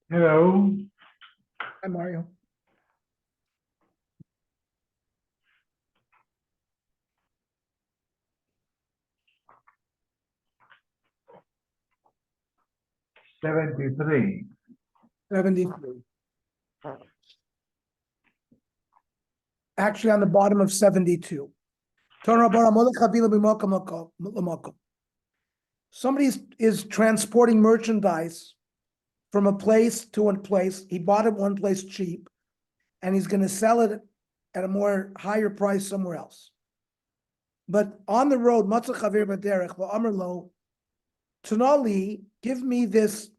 Hello. Hi, Mario. $73. 73. Actually, on the bottom of 72. Somebody is transporting merchandise from a place to a place. He bought it one place cheap, and he's going to sell it at a more higher price somewhere else. But on the road, Tanali, give me the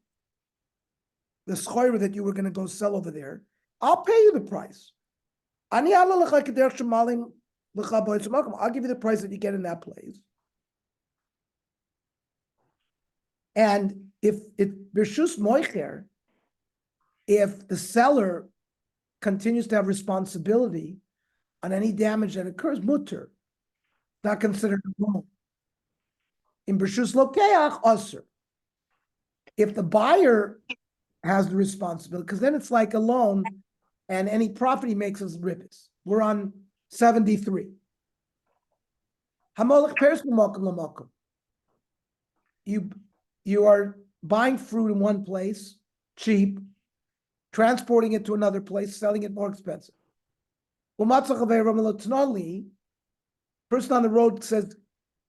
schoira that you were going to go sell over there. I'll pay you the price. I'll give you the price that you get in that place. And if Birshus Moicher, if the seller continues to have responsibility on any damage that occurs, mutter, not considered a loan. In Birshus Lokeach, usher. If the buyer has the responsibility, because then it's like a loan, and any profit he makes is ribbis. We're on 73. You are buying fruit in one place, cheap, transporting it to another place, selling it more expensive. Person on the road says,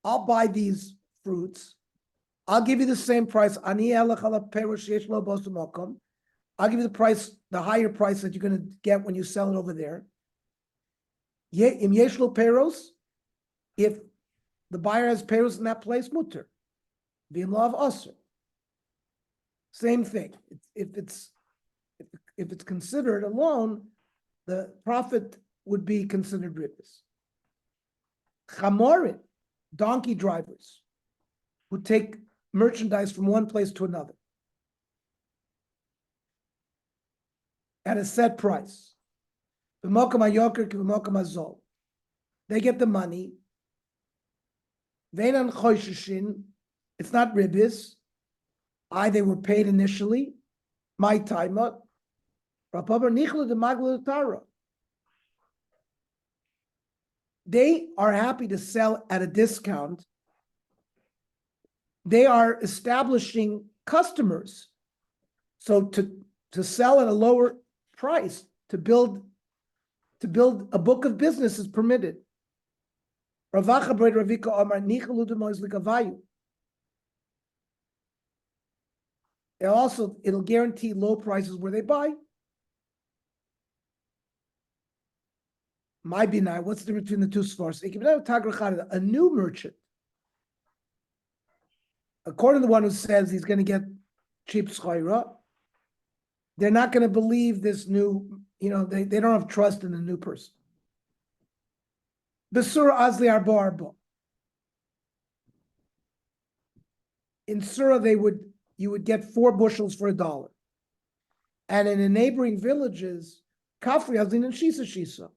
I'll buy these fruits. I'll give you the same price. I'll give you the price, the higher price that you're going to get when you sell it over there. If the buyer has peros in that place, mutter. V'im lav asur. Same thing. If it's considered a loan, the profit would be considered ribbis. Chamorim, donkey drivers, who take merchandise from one place to another at a set price. They get the money. It's not ribbis. They were paid initially. My time. They are happy to sell at a discount. They are establishing customers. So to sell at a lower price, to build a book of business is permitted. It'll guarantee low prices where they buy. My binai, what's the difference between the two stores? A new merchant, according to the one who says he's going to get cheap schoira, they're not going to believe this new, they don't have trust in the new person. Besura Azli Arbo Arbo. In Surah, you would get 4 bushels for $1. And in the neighboring villages, Kafri Azlin and Shisa,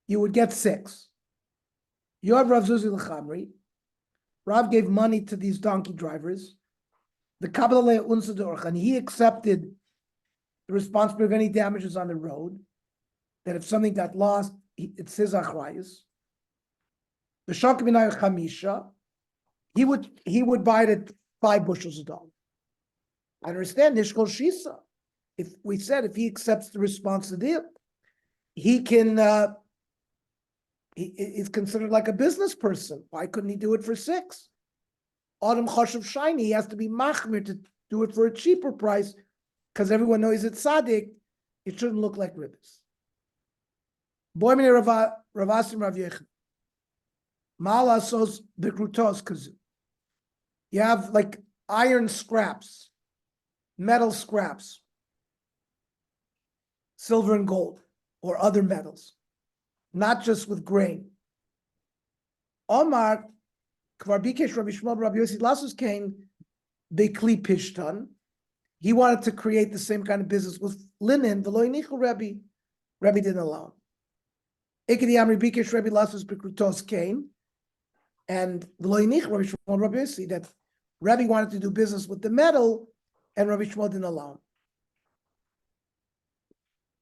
you would get 6. You have Rav Zuzi L'Chamri. Rav gave money to these donkey drivers. The Kabbalah Unsadorch, and he accepted the responsibility of any damages on the road. That if something got lost, it's his achrayus. The Shakminay Chamisha, he would buy it at 5 bushels $1. I understand Nishkol Shisa. If we said if he accepts the responsibility, he can. He is considered like a business person. Why couldn't he do it for 6? Autumn Choshev Shiny, he has to be machmir to do it for a cheaper price because everyone knows it's tzaddik. It shouldn't look like ribbis. Boy mine Ravasim Rav Yechon. Malasos Bikrutos Kazu. You have like iron scraps, metal scraps, silver and gold, or other metals, not just with grain. Omar Kvar Bikesh Rabbi Shmuel Rabbi Yossi Lasus came Bekli Pishtan. He wanted to create the same kind of business with linen. V'lo inichu Rabbi didn't allow him. Ikedi Amri Bikesh Rabbi Lasus Bekrutos came, and v'lo inichu Rabbi Shmuel Rabbi Yossi that Rabbi wanted to do business with the metal, and Rabbi Shmuel didn't allow him.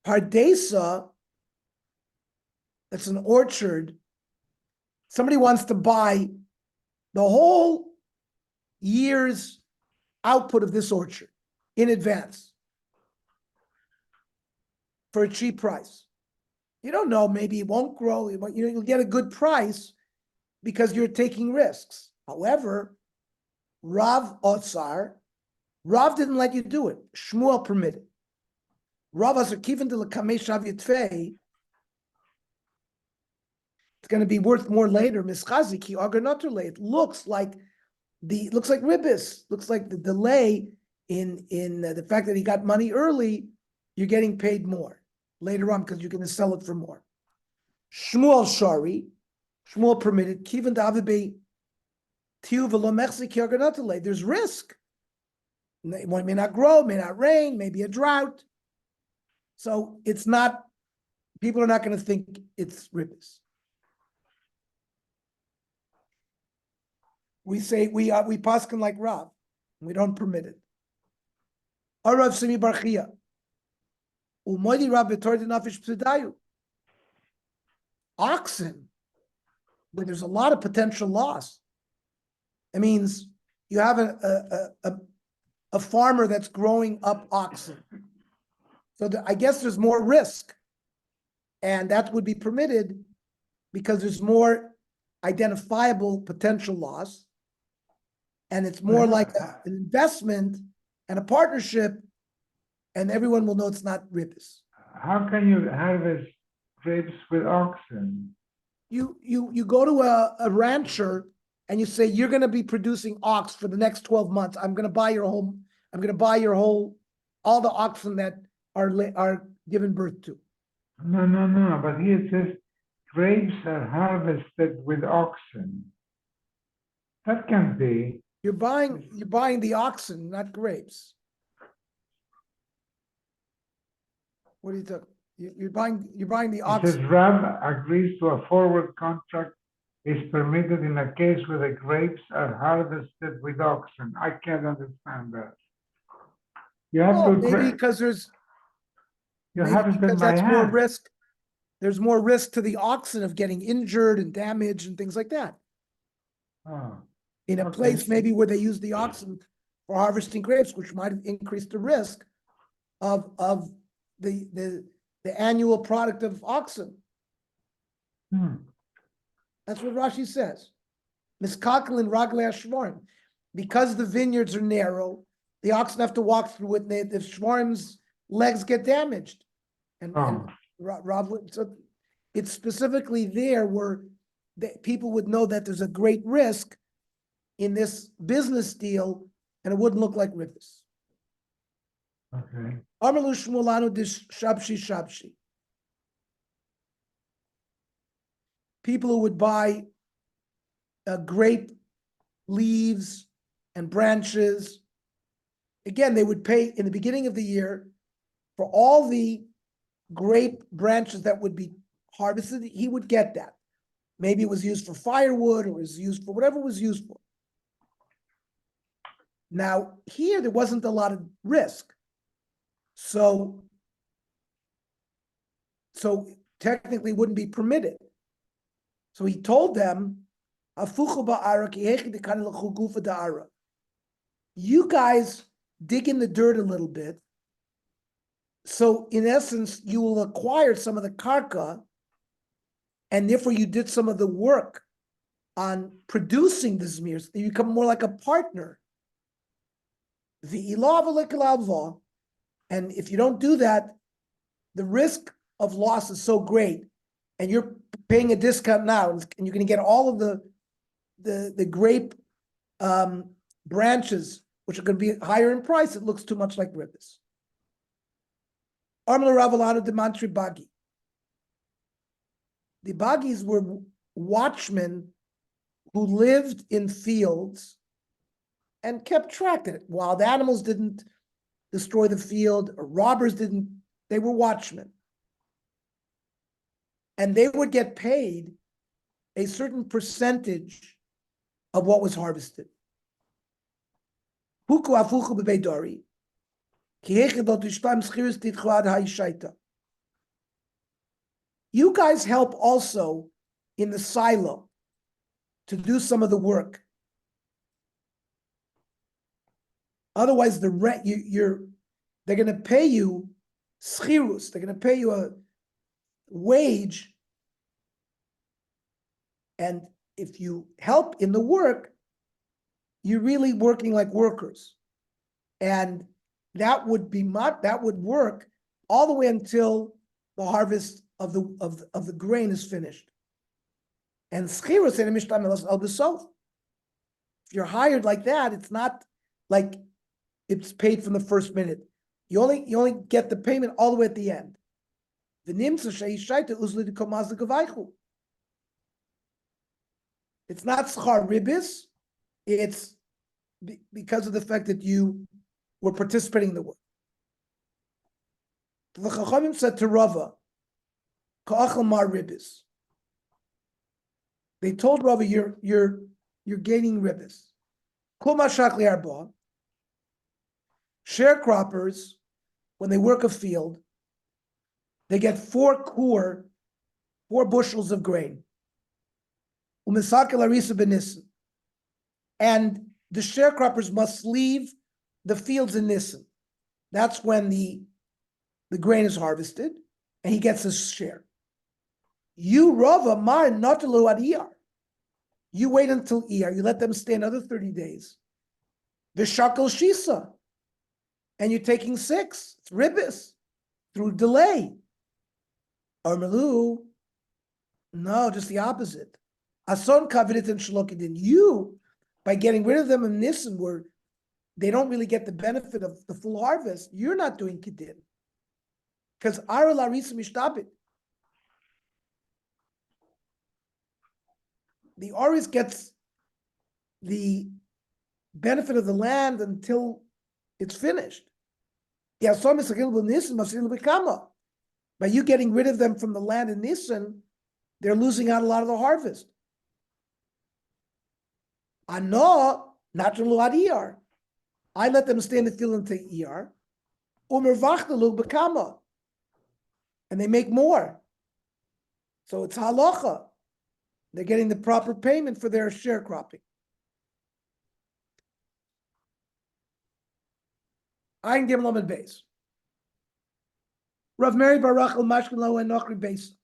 Pardesa, that's an orchard. Somebody wants to buy the whole year's output of this orchard in advance for a cheap price. You don't know, maybe it won't grow, you'll get a good price because you're taking risks. However, Rav Otsar, Rav didn't let you do it. Shmuel permitted. Rav Otsar, Kivin de l'kamei shav yitvei, it's going to be worth more later. Mischazi ki arganoturle. It looks like ribis. Looks like the delay in the fact that he got money early. You're getting paid more later on because you're going to sell it for more. Shmuel shari, Shmuel permitted. Kivan davibe tiu v'lo mechzi ki arganoturle. There's risk. It may not grow, may not rain, maybe a drought. So it's not. People are not going to think it's ribis. We say we paskin like Rav. We don't permit it. Arav Simi Barchia. Umoidi Rav Betor Nafish Psedayu. Oxen, where there's a lot of potential loss. It means you have a farmer that's growing up oxen. So I guess there's more risk. And that would be permitted because there's more identifiable potential loss. And it's more like an investment and a partnership, and everyone will know it's not ribis. How can you harvest grapes with oxen? You go to a rancher and you say, you're going to be producing ox for the next 12 months. I'm going to buy your whole, all the oxen that are given birth to. No. But here it says grapes are harvested with oxen. That can't be. You're buying the oxen, not grapes. What are you talking? You're buying the oxen. It says Rab agrees to a forward contract is permitted in a case where the grapes are harvested with oxen. I can't understand that. You have to maybe because you have it in my that's hand. more risk. There's more risk to the oxen of getting injured and damaged and things like that. Oh. In a place maybe where they use the oxen for harvesting grapes, which might have increased the risk of the annual product of oxen. That's what Rashi says. Miskalkel raglei hashvarim. Because the vineyards are narrow, the oxen have to walk through it, and the shvarim's legs get damaged. And so it's specifically there where people would know that there's a great risk in this business deal, and it wouldn't look like ribis. Okay. Amalu Shmulanu dish shabshi. People who would buy grape leaves and branches, again, they would pay in the beginning of the year for all the grape branches that would be harvested. He would get that. Maybe it was used for firewood, or it was used for whatever it was used for. Now, here, there wasn't a lot of risk. So technically it wouldn't be permitted. So he told them, you guys dig in the dirt a little bit. So in essence, you will acquire some of the karka, and therefore you did some of the work on producing the zmirs. You become more like a partner. And if you don't do that, the risk of loss is so great, and you're paying a discount now, and you're going to get all of the grape branches, which are going to be higher in price. It looks too much like ribis. The Bagis were watchmen who lived in fields and kept track of it. Wild animals didn't destroy the field, or robbers didn't, they were watchmen. And they would get paid a certain percentage of what was harvested. You guys help also in the silo to do some of the work. Otherwise, the rent they're going to pay you schirus. They're going to pay you a wage, and if you help in the work, you're really working like workers, and that would work all the way until the harvest of the grain is finished. And schirus in mishtam el besof. If you're hired like that, it's not like it's paid from the first minute. You only get the payment all the way at the end. It's not schar ribis. It's because of the fact that you were participating in the work. The Chachamim said to Rava, "Ka'achal mar ribis." They told Rava, "You're gaining ribis." Kol mashak li'arba. Sharecroppers, when they work a field, they get 4 bushels of grain. U'misakel arisa b'nissen. And the sharecroppers must leave the fields in Nissen. That's when the grain is harvested, and he gets his share. You, Rava, mar natalu ad iyar. You wait until iyar. You let them stay another 30 days. V'shakal shisa. And you're taking 6. It's ribis through delay. Armalu, no, just the opposite. Ason kavidit and shalokidin. You, by getting rid of them in Nissen, where they don't really get the benefit of the full harvest, you're not doing kedin. Because ara larisa mishtabit. The Aris gets the benefit of the land until it's finished. By you getting rid of them from the land in Nisan, they're losing out a lot of the harvest. Ano, natural adiyar. I let them stay in the field until iyar. And they make more. So it's halacha. They're getting the proper payment for their sharecropping. I can give them a base. Rav Mary Barach al Mashkin Lo and Nochri base.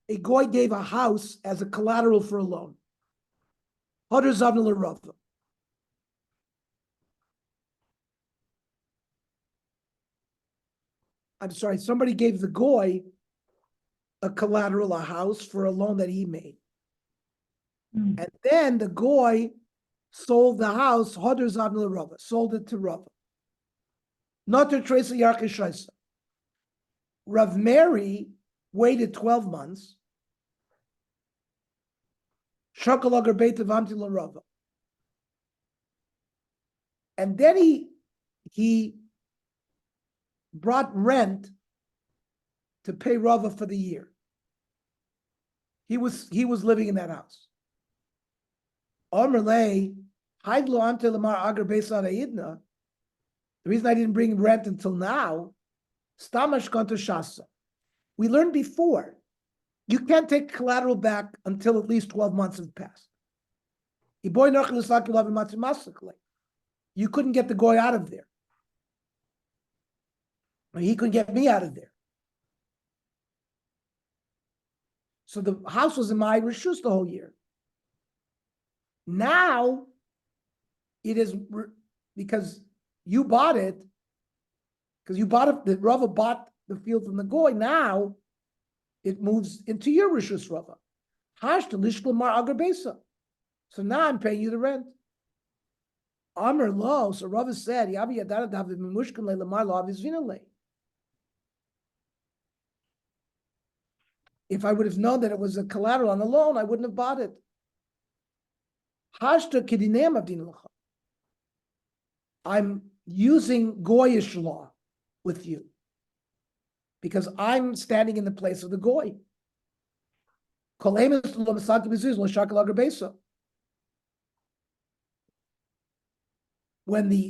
A goy gave a house as a collateral for a loan. Hadar Zavna l'Rava. I'm sorry, somebody gave the goy a collateral, a house for a loan that he made. And then the goy sold the house, Hadar Zavna l'Rava, sold it to Rava. Not to Tracy Yarkishaisa. Rav Mary waited 12 months. Shakalagar Beit Avamti l'Rava. And then he brought rent to pay Rava for the year. He was living in that house. The reason I didn't bring rent until now, we learned before, you can't take collateral back until at least 12 months have passed. You couldn't get the goy out of there. He couldn't get me out of there. So the house was in my reshus the whole year. Now, it is because you bought it, because you bought it, the Rava bought the field from the goy. Now, it moves into your reshus Rava. So now I'm paying you the rent. Amr lo, so Rava said, if I would have known that it was a collateral on the loan, I wouldn't have bought it. I'm using goyish law with you because I'm standing in the place of the goy. When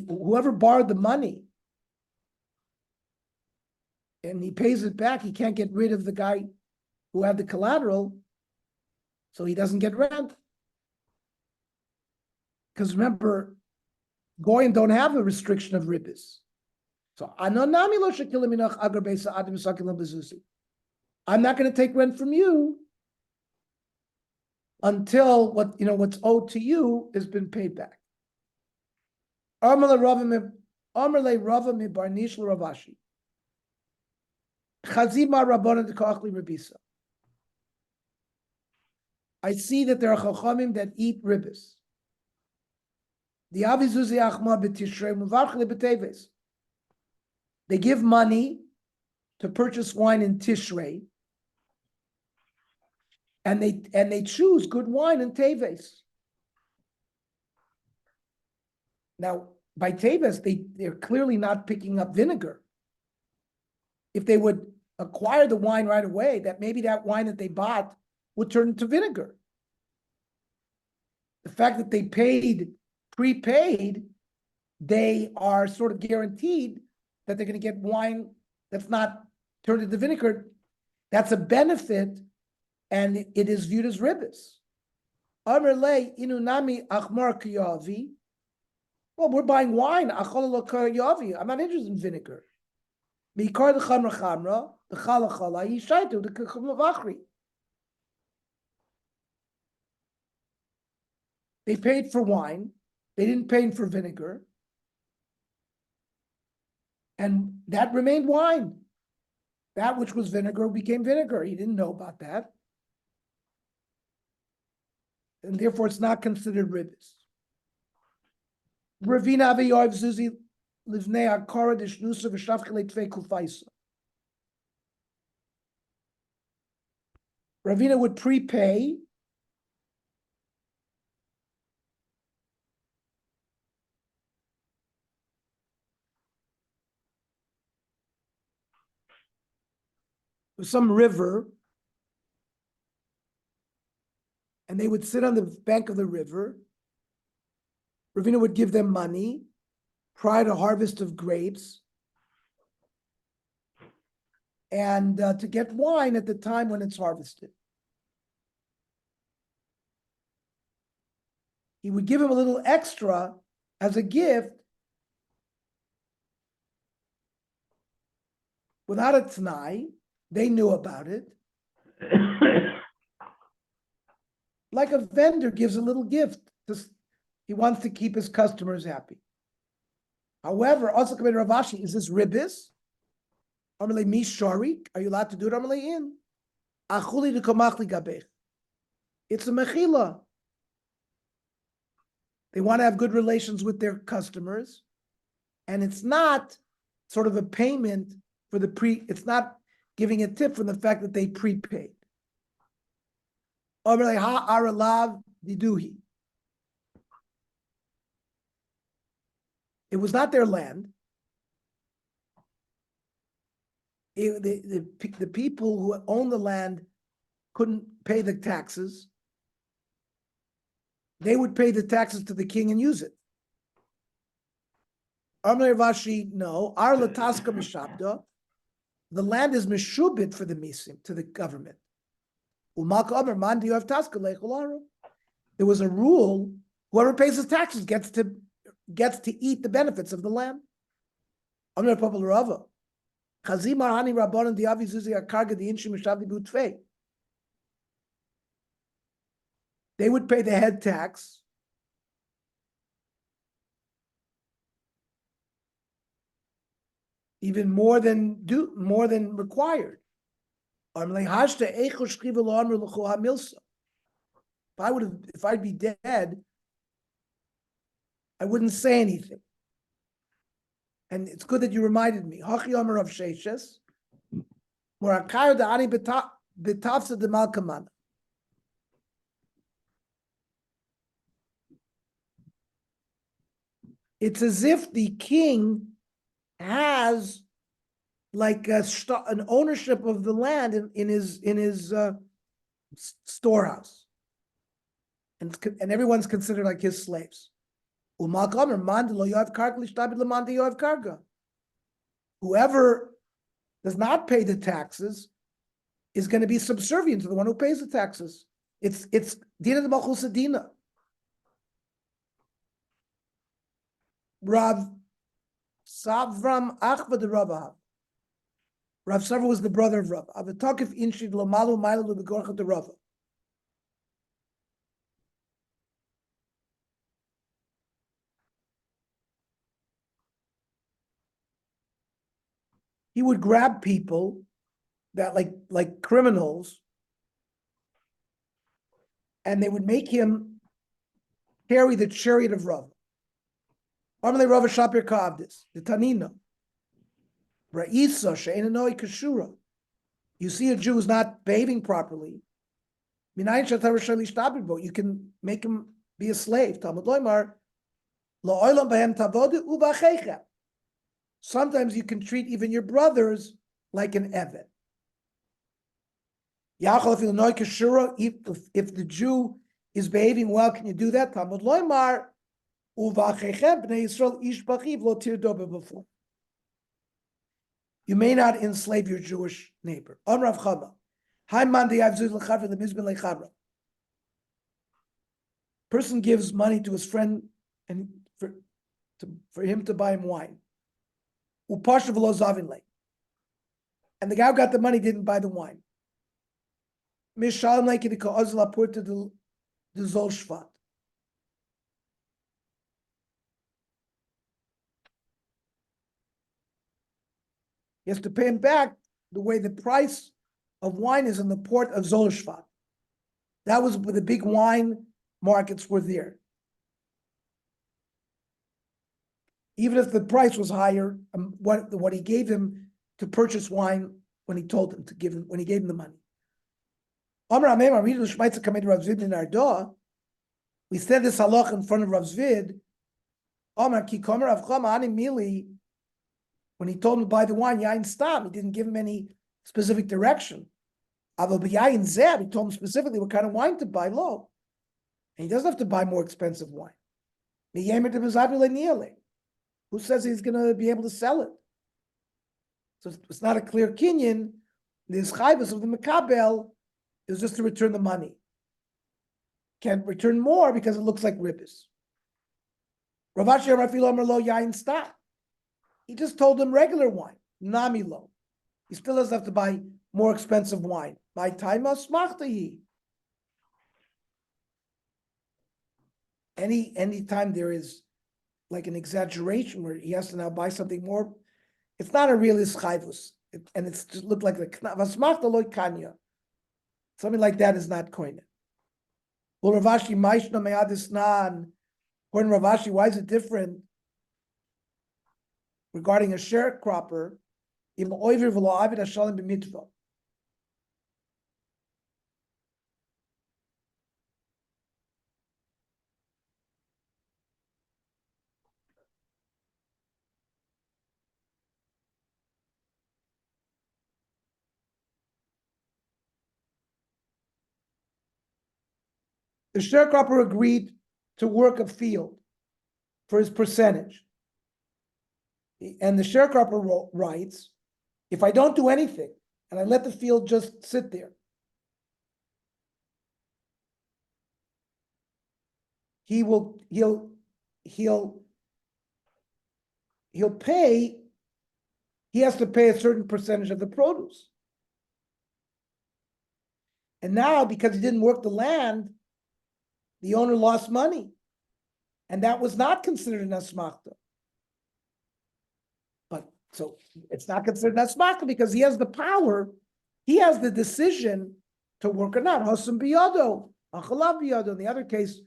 whoever borrowed the money and he pays it back, he can't get rid of the guy who had the collateral, so he doesn't get rent. Because remember, Goyim don't have a restriction of ribbis. So I'm not going to take rent from you until what's owed to you has been paid back. I see that there are chachamim that eat ribbis. They give money to purchase wine in Tishrei, and they choose good wine in Teves. Now, by Teves, they're clearly not picking up vinegar. If they would acquire the wine right away, that maybe that wine that they bought would turn into vinegar. The fact that they prepaid, they are sort of guaranteed that they're going to get wine that's not turned into vinegar. That's a benefit, and it is viewed as ribbis. Well, we're buying wine. I'm not interested in vinegar. They paid for wine. They didn't pay for vinegar. And that remained wine. That which was vinegar became vinegar. He didn't know about that. And therefore, it's not considered ribbis. Ravina Aviyoiv Zuzi Livnei Akara Dishnusa V'Shavkele Tvei Kufaisa. Ravina would prepay some river, and they would sit on the bank of the river. Ravina would give them money prior to harvest of grapes, and to get wine at the time when it's harvested. He would give him a little extra as a gift without a t'nai. They knew about it. Like a vendor gives a little gift. He wants to keep his customers happy. However, also committed Ravashi, is this ribbis? Amalei mi sharik? Are you allowed to do it? Amalei in. Achuli de komachli gabech. It's a mechila. They want to have good relations with their customers, and it's not sort of a payment for it's not giving a tip from the fact that they prepaid. Amalei ha aralav diduhi. It was not their land. The people who owned the land couldn't pay the taxes. They would pay the taxes to the king and use it. Amar Vashi, no. Ar lataska mishabda. The land is meshubit for the misim, to the government. Umak Amar man do you have taska lecholaru? There was a rule: whoever pays his taxes gets to eat the benefits of the land. Amar Papa Rava. Chazimar hani rabbanon diavi zuzi akarga di inshim mishabdi butfei. They would pay the head tax. Even more than required. If I'd be dead, I wouldn't say anything. And it's good that you reminded me. Hachi Omer of Sheishes, Morakayo da Ani Betafsa de Malkamana. It's as if the king has like an ownership of the land in his storehouse, and everyone's considered like his slaves. Whoever does not pay the taxes is going to be subservient to the one who pays the taxes. It's dina de malchus dina. Rav Savram Achva de Rav. Rav Savra was the brother of Rav. Avatakif inshid lo malu mailu begorcha de Rav. He would grab people that like criminals, and they would make him carry the chariot of Rav. Armale Rav Shapir Kavdis, the Tanina. Ra'isa she'enanoi kashura. You see a Jew who's not behaving properly. You can make him be a slave. Talmud Loimar, la'olam b'hem tavodu u'b'achechem. Sometimes you can treat even your brothers like an eved. If the Jew is behaving well, can you do that? Talmud Loimar, u'v'achechem b'nei Yisrael ish b'chiv lo tirdo b'fum. You may not enslave your Jewish neighbor. On Rav Chama, person gives money to his friend and for him to buy him wine. And the guy who got the money didn't buy the wine. He has to pay him back the way the price of wine is in the port of Zolshvat. That was where the big wine markets were there. Even if the price was higher, what he gave him to purchase wine when he told him to give him, when he gave him the money. We said this halach in front of Rav Zvid. When he told him to buy the wine, Yain Stam, he didn't give him any specific direction. He told him specifically what kind of wine to buy low. And he doesn't have to buy more expensive wine. Who says he's going to be able to sell it? So it's not a clear kinyan. The chayvus of the Mekabel is just to return the money. Can't return more because it looks like ribbis. Ravashi Rafil Amar Lo Yain Stam. He just told him regular wine, namilo. He still doesn't have to buy more expensive wine. By time smachtahi. Any time there is like an exaggeration where he has to now buy something more, it's not a real ischayvus. And it's just looked like the vasmachta loy kanya. Something like that is not koine. Well, Ravashi Maishna Me'adis Nan. According to Ravashi, why is it different? Regarding a sharecropper, the sharecropper agreed to work a field for his percentage. And the sharecropper writes, if I don't do anything and I let the field just sit there, he'll pay, he has to pay a certain percentage of the produce. And now, because he didn't work the land, the owner lost money. And that was not considered an asmachta. So it's not considered asmachta because he has the power, he has the decision to work or not. Hasam biyado, achalav biyado. In the other case,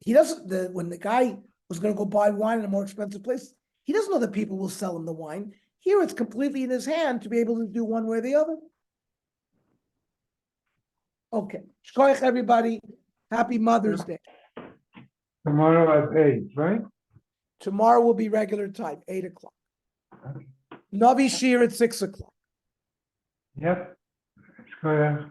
he doesn't. When the guy was going to go buy wine in a more expensive place, he doesn't know that people will sell him the wine. Here, it's completely in his hand to be able to do one way or the other. Okay, shkoyach everybody. Happy Mother's Day. Tomorrow at 8, right? Tomorrow will be regular time, 8:00. Okay. Navi Shir at 6:00. Yep. Shkoyach.